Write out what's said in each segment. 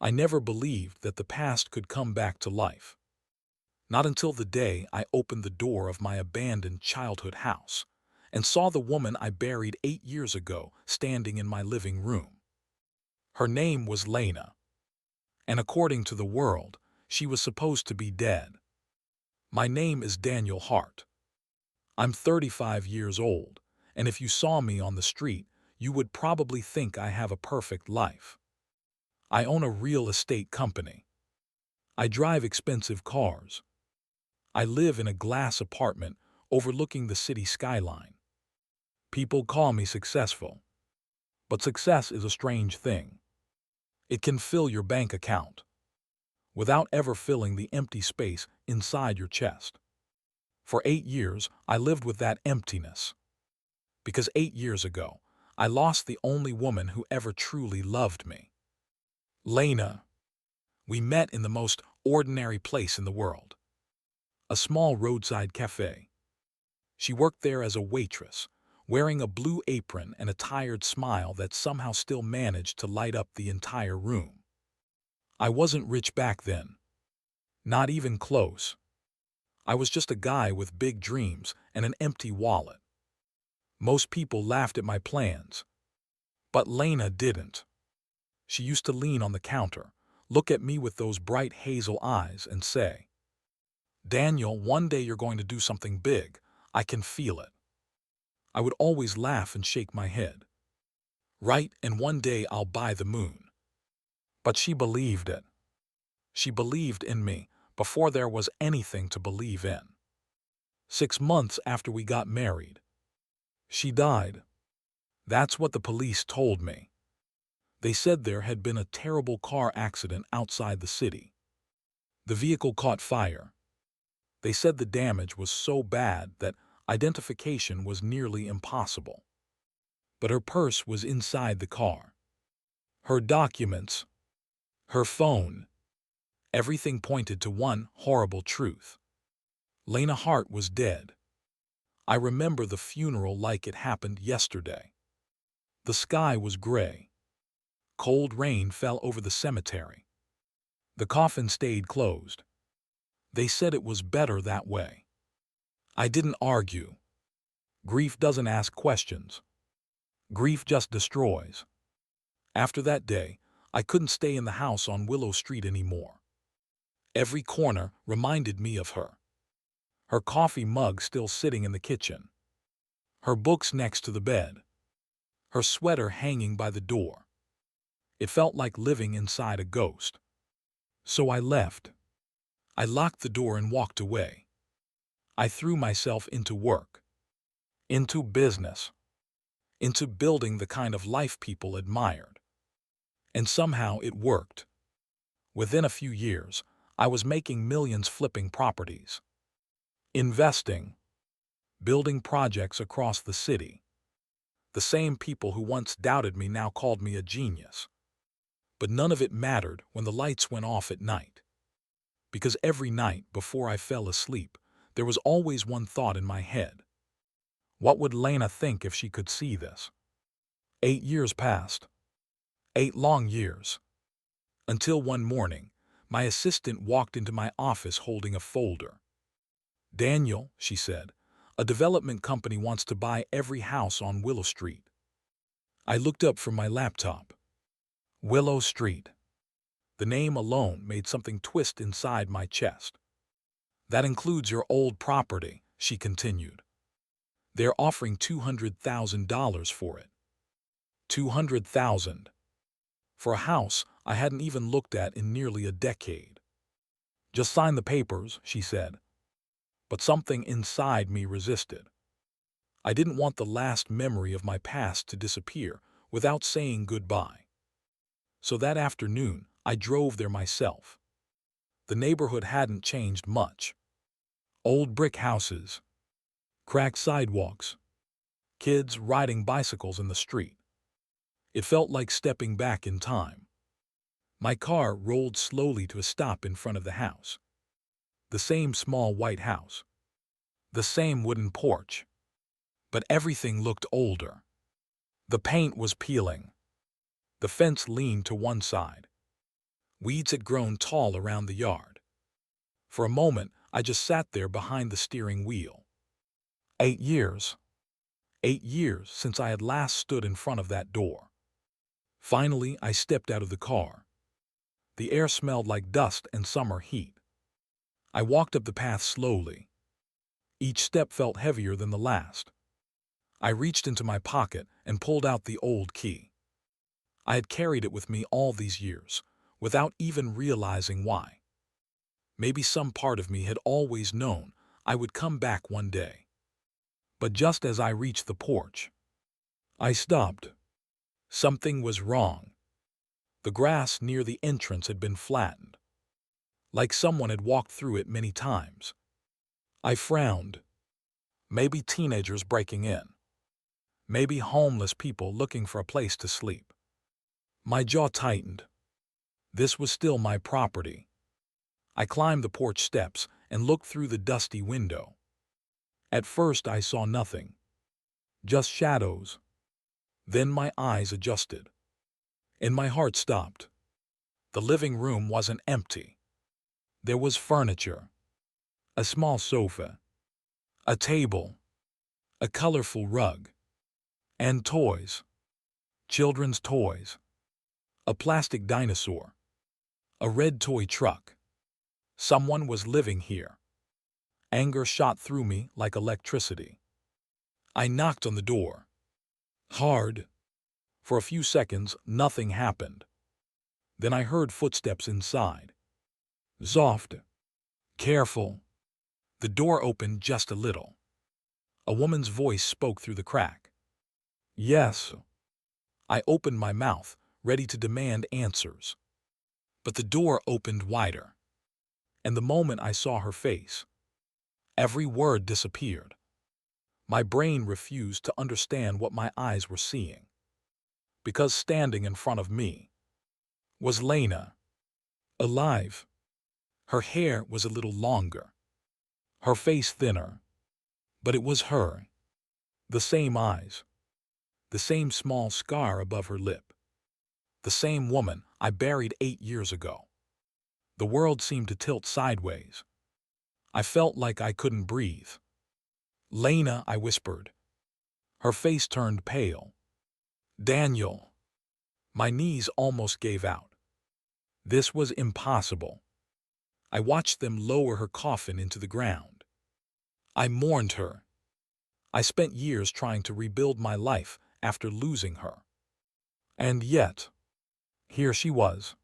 I never believed that the past could come back to life. Not until the day I opened the door of my abandoned childhood house and saw the woman I buried 8 years ago standing in my living room. Her name was Lena, and according to the world, she was supposed to be dead. My name is Daniel Hart. I'm 35 years old, and if you saw me on the street, you would probably think I have a perfect life. I own a real estate company. I drive expensive cars. I live in a glass apartment overlooking the city skyline. People call me successful. But success is a strange thing. It can fill your bank account without ever filling the empty space inside your chest. For 8 years, I lived with that emptiness. Because 8 years ago, I lost the only woman who ever truly loved me. Lena. We met in the most ordinary place in the world. A small roadside cafe. She worked there as a waitress, wearing a blue apron and a tired smile that somehow still managed to light up the entire room. I wasn't rich back then. Not even close. I was just a guy with big dreams and an empty wallet. Most people laughed at my plans. But Lena didn't. She used to lean on the counter, look at me with those bright hazel eyes and say, "Daniel, one day you're going to do something big. I can feel it." I would always laugh and shake my head. Right, and one day I'll buy the moon. But she believed it. She believed in me before there was anything to believe in. 6 months after we got married, she died. That's what the police told me. They said there had been a terrible car accident outside the city. The vehicle caught fire. They said the damage was so bad that identification was nearly impossible. But her purse was inside the car. Her documents, her phone, everything pointed to one horrible truth. Lena Hart was dead. I remember the funeral like it happened yesterday. The sky was gray. Cold rain fell over the cemetery. The coffin stayed closed. They said it was better that way. I didn't argue. Grief doesn't ask questions. Grief just destroys. After that day, I couldn't stay in the house on Willow Street anymore. Every corner reminded me of her. Her coffee mug still sitting in the kitchen. Her books next to the bed. Her sweater hanging by the door. It felt like living inside a ghost. So I left. I locked the door and walked away. I threw myself into work. Into business. Into building the kind of life people admired. And somehow it worked. Within a few years, I was making millions flipping properties. Investing. Building projects across the city. The same people who once doubted me now called me a genius. But none of it mattered when the lights went off at night. Because every night before I fell asleep, there was always one thought in my head. What would Lena think if she could see this? 8 years passed. 8 long years. Until one morning, my assistant walked into my office holding a folder. "Daniel," she said, "a development company wants to buy every house on Willow Street." I looked up from my laptop. Willow Street. The name alone made something twist inside my chest. "That includes your old property," she continued. "They're offering $200,000 for it." $200,000. For a house I hadn't even looked at in nearly a decade. "Just sign the papers," she said. But something inside me resisted. I didn't want the last memory of my past to disappear without saying goodbye. So that afternoon, I drove there myself. The neighborhood hadn't changed much. Old brick houses, cracked sidewalks, kids riding bicycles in the street. It felt like stepping back in time. My car rolled slowly to a stop in front of the house. The same small white house. The same wooden porch. But everything looked older. The paint was peeling. The fence leaned to one side. Weeds had grown tall around the yard. For a moment, I just sat there behind the steering wheel. 8 years. 8 years since I had last stood in front of that door. Finally, I stepped out of the car. The air smelled like dust and summer heat. I walked up the path slowly. Each step felt heavier than the last. I reached into my pocket and pulled out the old key. I had carried it with me all these years, without even realizing why. Maybe some part of me had always known I would come back one day. But just as I reached the porch, I stopped. Something was wrong. The grass near the entrance had been flattened, like someone had walked through it many times. I frowned. Maybe teenagers breaking in. Maybe homeless people looking for a place to sleep. My jaw tightened. This was still my property. I climbed the porch steps and looked through the dusty window. At first I saw nothing, just shadows. Then my eyes adjusted, and my heart stopped. The living room wasn't empty. There was furniture, a small sofa, a table, a colorful rug, and toys, children's toys, a plastic dinosaur, a red toy truck. Someone was living here. Anger shot through me like electricity. I knocked on the door. Hard. For a few seconds, nothing happened. Then I heard footsteps inside. Soft. Careful. The door opened just a little. A woman's voice spoke through the crack. Yes. I opened my mouth, ready to demand answers. But the door opened wider. And the moment I saw her face, every word disappeared. My brain refused to understand what my eyes were seeing. Because standing in front of me was Lena, alive. Her hair was a little longer, her face thinner, but it was her. The same eyes, the same small scar above her lip, the same woman I buried 8 years ago. The world seemed to tilt sideways. I felt like I couldn't breathe. Lena, I whispered. Her face turned pale. Daniel. My knees almost gave out. This was impossible. I watched them lower her coffin into the ground. I mourned her. I spent years trying to rebuild my life after losing her. And yet, here she was,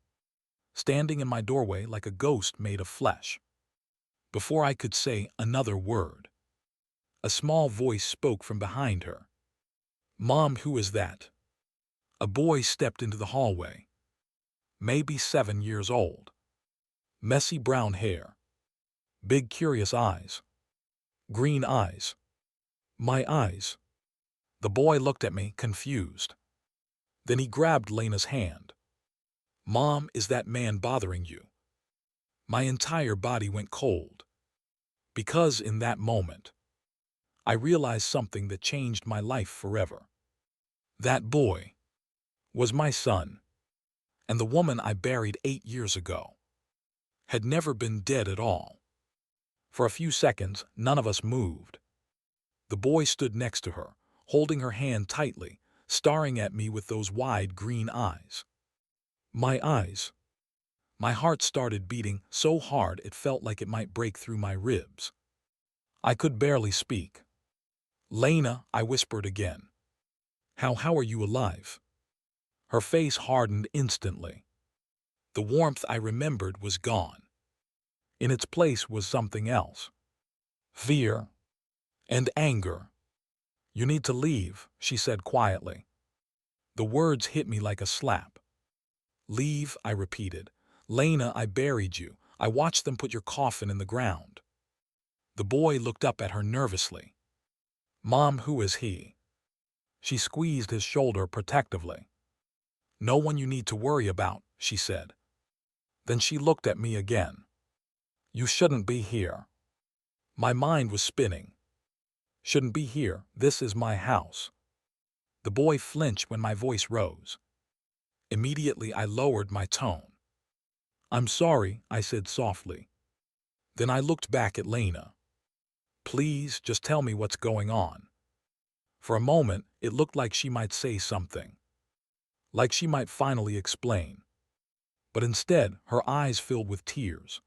standing in my doorway like a ghost made of flesh. Before I could say another word, a small voice spoke from behind her. Mom, who is that? A boy stepped into the hallway. Maybe 7 years old. Messy brown hair. Big curious eyes. Green eyes. My eyes. The boy looked at me, confused. Then he grabbed Lena's hand. Mom, is that man bothering you? My entire body went cold. Because in that moment, I realized something that changed my life forever. That boy was my son, and the woman I buried 8 years ago had never been dead at all. For a few seconds, none of us moved. The boy stood next to her, holding her hand tightly, staring at me with those wide green eyes. My eyes. My heart started beating so hard it felt like it might break through my ribs. I could barely speak. Lena, I whispered again. How are you alive? Her face hardened instantly. The warmth I remembered was gone. In its place was something else. Fear and anger. You need to leave, she said quietly. The words hit me like a slap. Leave, I repeated. Lena, I buried you. I watched them put your coffin in the ground. The boy looked up at her nervously. Mom, who is he? She squeezed his shoulder protectively. No one you need to worry about, she said. Then she looked at me again. You shouldn't be here. My mind was spinning. Shouldn't be here, this is my house. The boy flinched when my voice rose. Immediately I lowered my tone. I'm sorry, I said softly. Then I looked back at Lena. Please, just tell me what's going on. For a moment, it looked like she might say something. Like she might finally explain. But instead, her eyes filled with tears.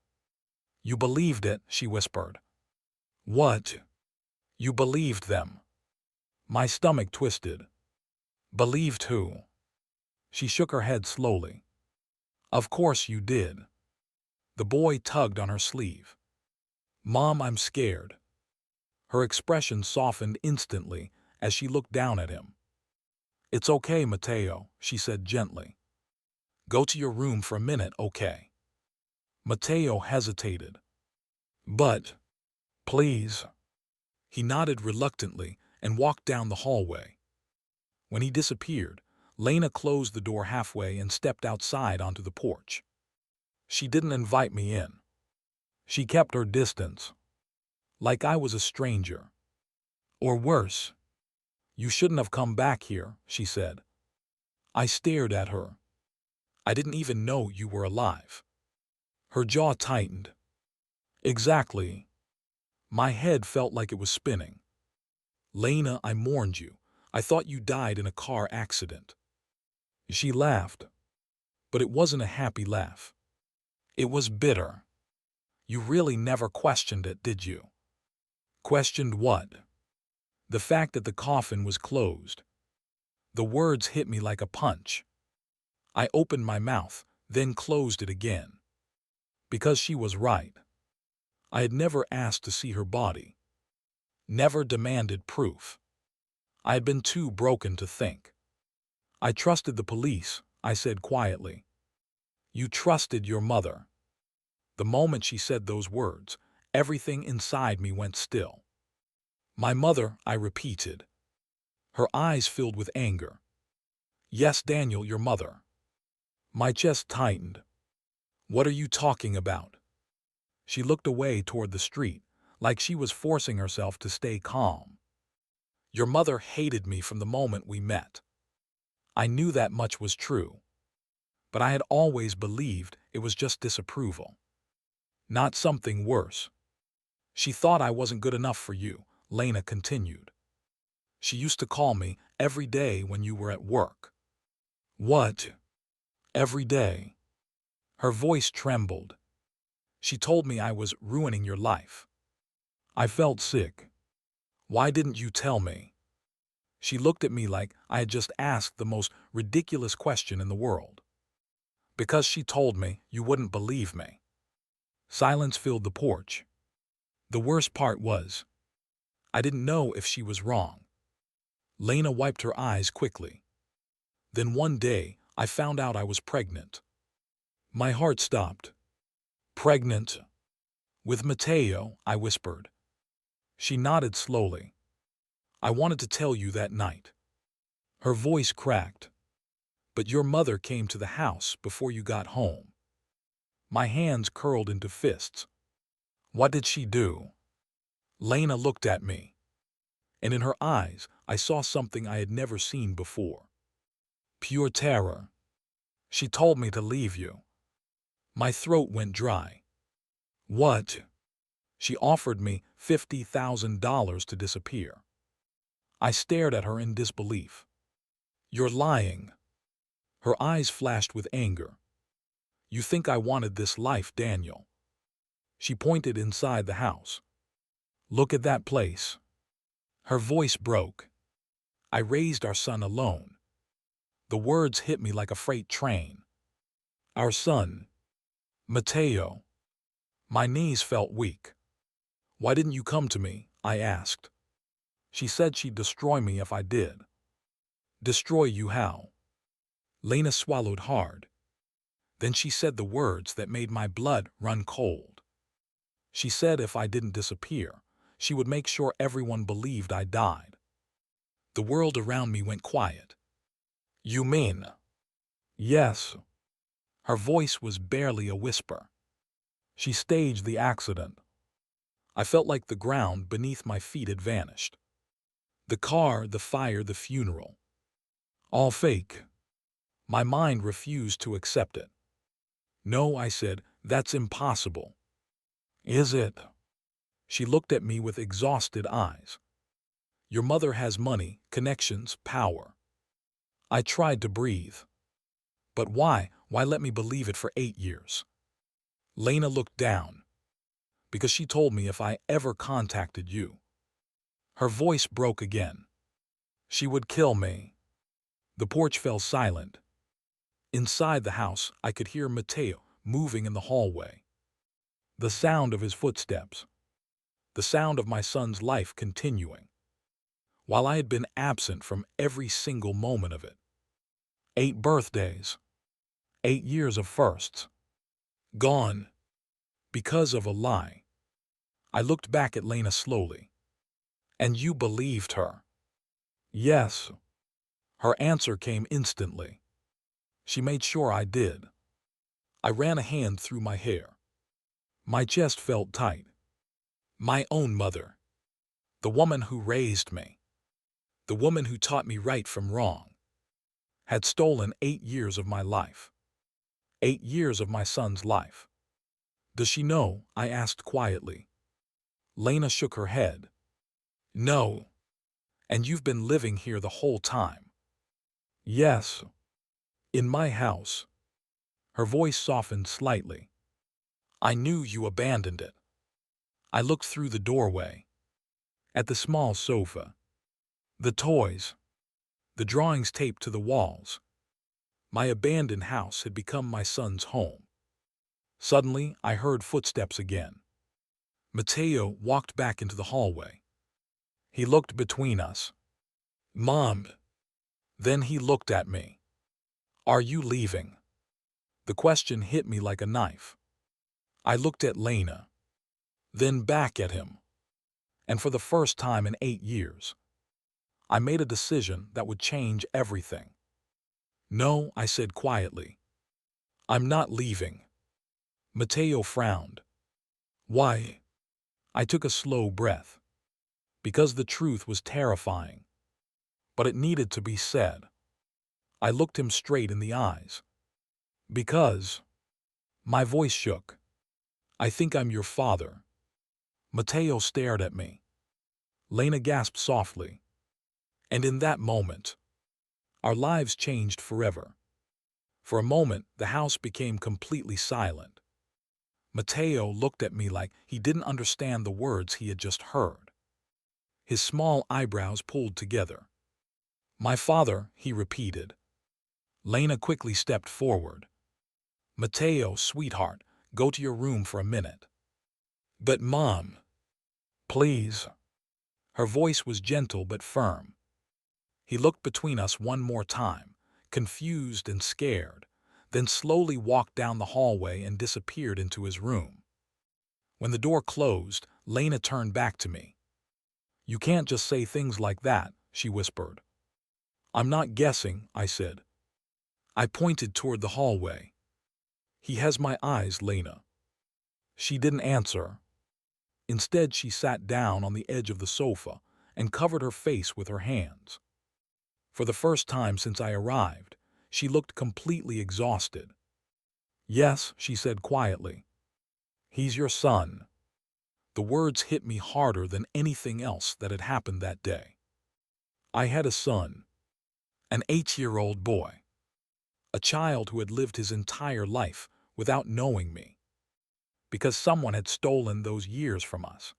You believed it, she whispered. What? You believed them. My stomach twisted. Believed who? She shook her head slowly. Of course you did. The boy tugged on her sleeve. Mom, I'm scared. Her expression softened instantly as she looked down at him. It's okay, Mateo, she said gently. Go to your room for a minute, okay? Mateo hesitated. But, please. He nodded reluctantly and walked down the hallway. When he disappeared, Lena closed the door halfway and stepped outside onto the porch. She didn't invite me in. She kept her distance. Like I was a stranger. Or worse. You shouldn't have come back here, she said. I stared at her. I didn't even know you were alive. Her jaw tightened. Exactly. My head felt like it was spinning. Lena, I mourned you. I thought you died in a car accident. She laughed. But it wasn't a happy laugh. It was bitter. You really never questioned it, did you? Questioned what? The fact that the coffin was closed. The words hit me like a punch. I opened my mouth, then closed it again. Because she was right. I had never asked to see her body. Never demanded proof. I had been too broken to think. I trusted the police, I said quietly. You trusted your mother. The moment she said those words, everything inside me went still. My mother, I repeated. Her eyes filled with anger. Yes, Daniel, your mother. My chest tightened. What are you talking about? She looked away toward the street, like she was forcing herself to stay calm. Your mother hated me from the moment we met. I knew that much was true. But I had always believed it was just disapproval. Not something worse. She thought I wasn't good enough for you, Lena continued. She used to call me every day when you were at work. What? Every day. Her voice trembled. She told me I was ruining your life. I felt sick. Why didn't you tell me? She looked at me like I had just asked the most ridiculous question in the world. Because she told me you wouldn't believe me. Silence filled the porch. The worst part was, I didn't know if she was wrong. Lena wiped her eyes quickly. Then one day, I found out I was pregnant. My heart stopped. Pregnant? With Mateo, I whispered. She nodded slowly. I wanted to tell you that night. Her voice cracked. But your mother came to the house before you got home. My hands curled into fists. What did she do? Lena looked at me. And in her eyes, I saw something I had never seen before. Pure terror. She told me to leave you. My throat went dry. What? She offered me $50,000 to disappear. I stared at her in disbelief. You're lying. Her eyes flashed with anger. You think I wanted this life, Daniel. She pointed inside the house. Look at that place. Her voice broke. I raised our son alone. The words hit me like a freight train. Our son. Mateo. My knees felt weak. Why didn't you come to me? I asked. She said she'd destroy me if I did. Destroy you how? Lena swallowed hard. Then she said the words that made my blood run cold. She said if I didn't disappear, she would make sure everyone believed I died. The world around me went quiet. You mean? Yes. Her voice was barely a whisper. She staged the accident. I felt like the ground beneath my feet had vanished. The car, the fire, the funeral. All fake. My mind refused to accept it. No, I said, that's impossible. Is it? She looked at me with exhausted eyes. Your mother has money, connections, power. I tried to breathe. But why? Why let me believe it for 8 years? Lena looked down. Because she told me if I ever contacted you. Her voice broke again. She would kill me. The porch fell silent. Inside the house, I could hear Mateo moving in the hallway. The sound of his footsteps. The sound of my son's life continuing. While I had been absent from every single moment of it. 8 birthdays. 8 years of firsts. Gone. Because of a lie. I looked back at Lena slowly. And you believed her? Yes. Her answer came instantly. She made sure I did. I ran a hand through my hair. My chest felt tight. My own mother. The woman who raised me. The woman who taught me right from wrong. Had stolen 8 years of my life. 8 years of my son's life. Does she know? I asked quietly. Lena shook her head. No. And you've been living here the whole time. Yes. In my house. Her voice softened slightly. I knew you abandoned it. I looked through the doorway. At the small sofa. The toys. The drawings taped to the walls. My abandoned house had become my son's home. Suddenly, I heard footsteps again. Mateo walked back into the hallway. He looked between us. Mom. Then he looked at me. Are you leaving? The question hit me like a knife. I looked at Lena. Then back at him. And for the first time in 8 years, I made a decision that would change everything. No, I said quietly. I'm not leaving. Mateo frowned. Why? I took a slow breath. Because the truth was terrifying. But it needed to be said. I looked him straight in the eyes. Because. My voice shook. I think I'm your father. Mateo stared at me. Lena gasped softly. And in that moment, our lives changed forever. For a moment, the house became completely silent. Mateo looked at me like he didn't understand the words he had just heard. His small eyebrows pulled together. My father, he repeated. Lena quickly stepped forward. Mateo, sweetheart, go to your room for a minute. But Mom. Please. Her voice was gentle but firm. He looked between us one more time, confused and scared, then slowly walked down the hallway and disappeared into his room. When the door closed, Lena turned back to me. You can't just say things like that, she whispered. I'm not guessing, I said. I pointed toward the hallway. He has my eyes, Lena. She didn't answer. Instead, she sat down on the edge of the sofa and covered her face with her hands. For the first time since I arrived, she looked completely exhausted. Yes, she said quietly. He's your son. The words hit me harder than anything else that had happened that day. I had a son, an 8-year-old boy, a child who had lived his entire life without knowing me, because someone had stolen those years from us.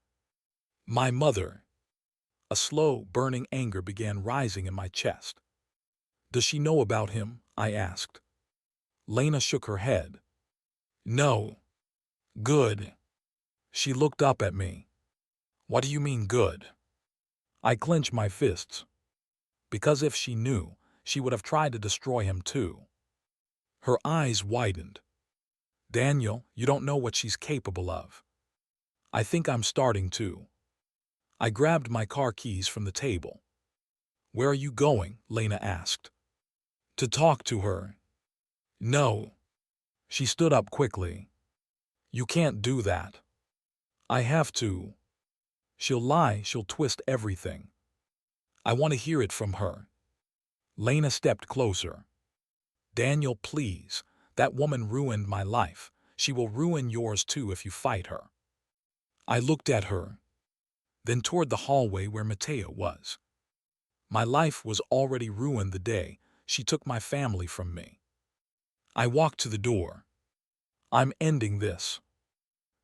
My mother. A slow, burning anger began rising in my chest. Does she know about him? I asked. Lena shook her head. No. Good. She looked up at me. What do you mean good? I clenched my fists. Because if she knew, she would have tried to destroy him too. Her eyes widened. Daniel, you don't know what she's capable of. I think I'm starting to. I grabbed my car keys from the table. Where are you going? Lena asked. To talk to her. No. She stood up quickly. You can't do that. I have to. She'll lie, she'll twist everything. I want to hear it from her. Lena stepped closer. Daniel, please. That woman ruined my life. She will ruin yours too if you fight her." I looked at her, then toward the hallway where Mateo was. My life was already ruined the day she took my family from me. I walked to the door. "I'm ending this."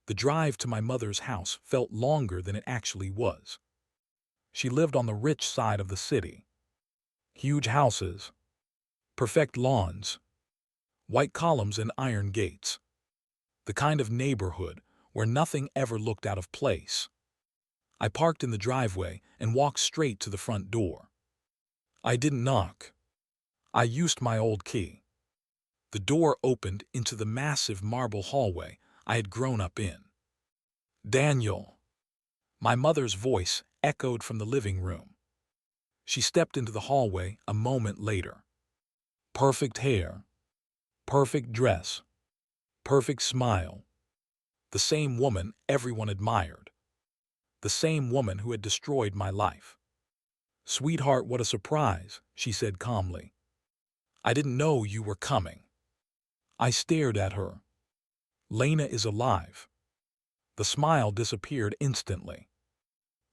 The drive to my mother's house felt longer than it actually was. She lived on the rich side of the city. Huge houses, perfect lawns, white columns and iron gates. The kind of neighborhood where nothing ever looked out of place. I parked in the driveway and walked straight to the front door. I didn't knock. I used my old key. The door opened into the massive marble hallway I had grown up in. "Daniel." My mother's voice echoed from the living room. She stepped into the hallway a moment later. Perfect hair, perfect dress, perfect smile. The same woman everyone admired. The same woman who had destroyed my life. "Sweetheart, what a surprise," she said calmly. "I didn't know you were coming." I stared at her. "Lena is alive." The smile disappeared instantly.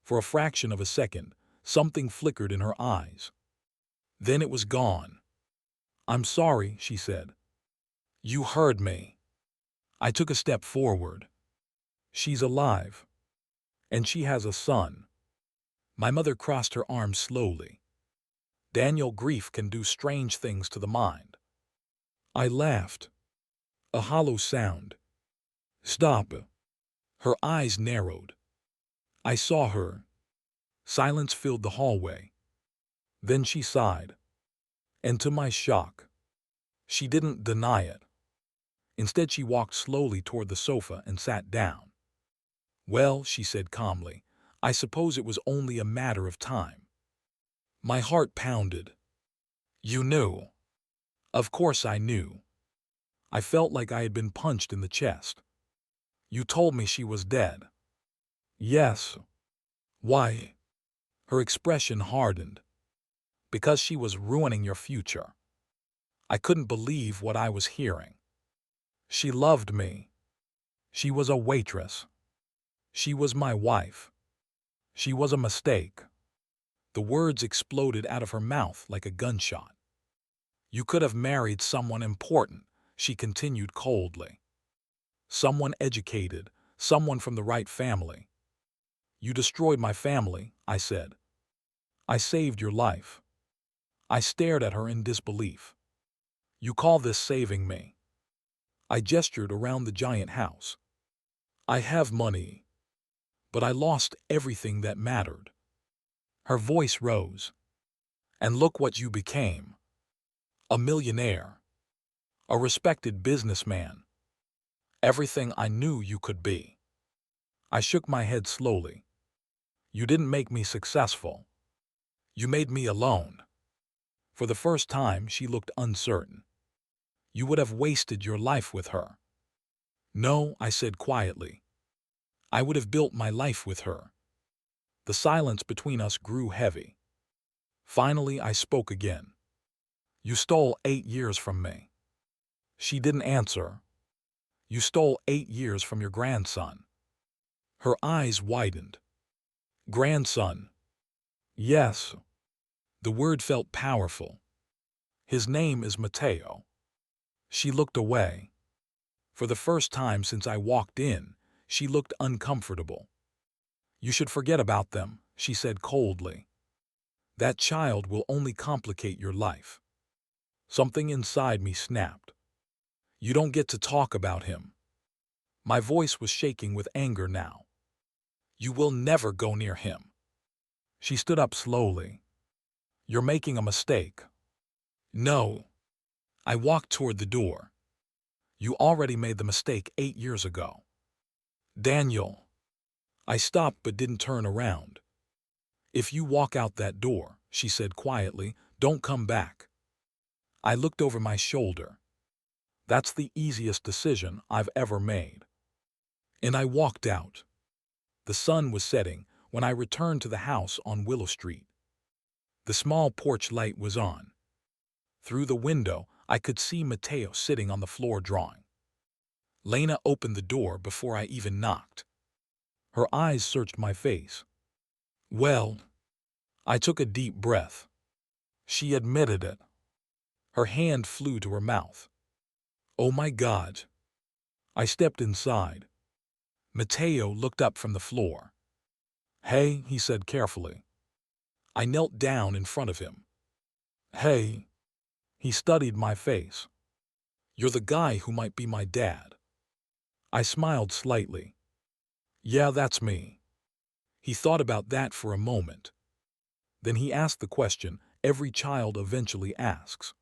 For a fraction of a second, something flickered in her eyes. Then it was gone. "I'm sorry," she said. "You heard me." I took a step forward. "She's alive. And she has a son." My mother crossed her arms slowly. "Daniel, grief can do strange things to the mind." I laughed. A hollow sound. "Stop." Her eyes narrowed. I saw her. Silence filled the hallway. Then she sighed. And to my shock, she didn't deny it. Instead, she walked slowly toward the sofa and sat down. "Well," she said calmly, "I suppose it was only a matter of time." My heart pounded. "You knew?" Of course I knew. I felt like I had been punched in the chest. "You told me she was dead." "Yes." "Why?" Her expression hardened. "Because she was ruining your future." I couldn't believe what I was hearing. "She loved me. She was a waitress. She was my wife. She was a mistake." The words exploded out of her mouth like a gunshot. "You could have married someone important," she continued coldly. "Someone educated, someone from the right family." "You destroyed my family," I said. "I saved your life." I stared at her in disbelief. "You call this saving me?" I gestured around the giant house. "I have money, but I lost everything that mattered." Her voice rose. "And look what you became. A millionaire. A respected businessman. Everything I knew you could be." I shook my head slowly. "You didn't make me successful. You made me alone." For the first time, she looked uncertain. "You would have wasted your life with her." "No," I said quietly. "I would have built my life with her." The silence between us grew heavy. Finally, I spoke again. "You stole 8 years from me." She didn't answer. "You stole 8 years from your grandson." Her eyes widened. "Grandson?" "Yes." The word felt powerful. "His name is Mateo." She looked away. For the first time since I walked in, she looked uncomfortable. "You should forget about them," she said coldly. "That child will only complicate your life." Something inside me snapped. "You don't get to talk about him." My voice was shaking with anger now. "You will never go near him." She stood up slowly. "You're making a mistake." "No." I walked toward the door. "You already made the mistake 8 years ago." "Daniel." I stopped but didn't turn around. "If you walk out that door," she said quietly, "don't come back." I looked over my shoulder. That's the easiest decision I've ever made. And I walked out. The sun was setting when I returned to the house on Willow Street. The small porch light was on. Through the window, I could see Mateo sitting on the floor drawing. Lena opened the door before I even knocked. Her eyes searched my face. Well, I took a deep breath. She admitted it. Her hand flew to her mouth. Oh my God. I stepped inside. Mateo looked up from the floor. Hey, he said carefully. I knelt down in front of him. Hey. He studied my face. You're the guy who might be my dad. I smiled slightly. Yeah, that's me. He thought about that for a moment. Then he asked the question every child eventually asks.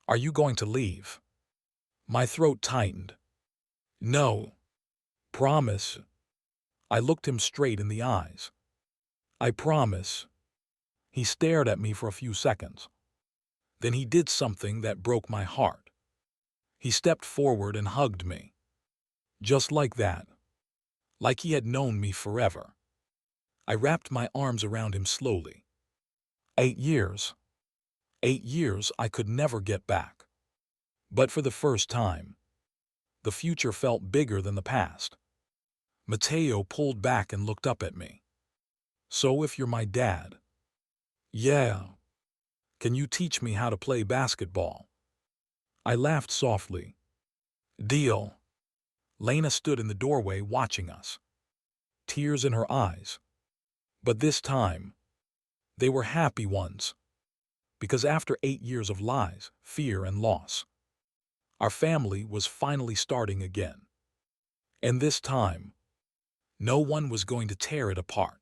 Are you going to leave? My throat tightened. No. Promise. I looked him straight in the eyes. I promise. He stared at me for a few seconds. Then he did something that broke my heart. He stepped forward and hugged me. Just like that. Like he had known me forever. I wrapped my arms around him slowly. 8 years. 8 years I could never get back. But for the first time, the future felt bigger than the past. Mateo pulled back and looked up at me. So if you're my dad. Yeah. Can you teach me how to play basketball? I laughed softly. Deal. Lena stood in the doorway watching us. Tears in her eyes. But this time, they were happy ones. Because after 8 years of lies, fear, and loss, our family was finally starting again. And this time, no one was going to tear it apart.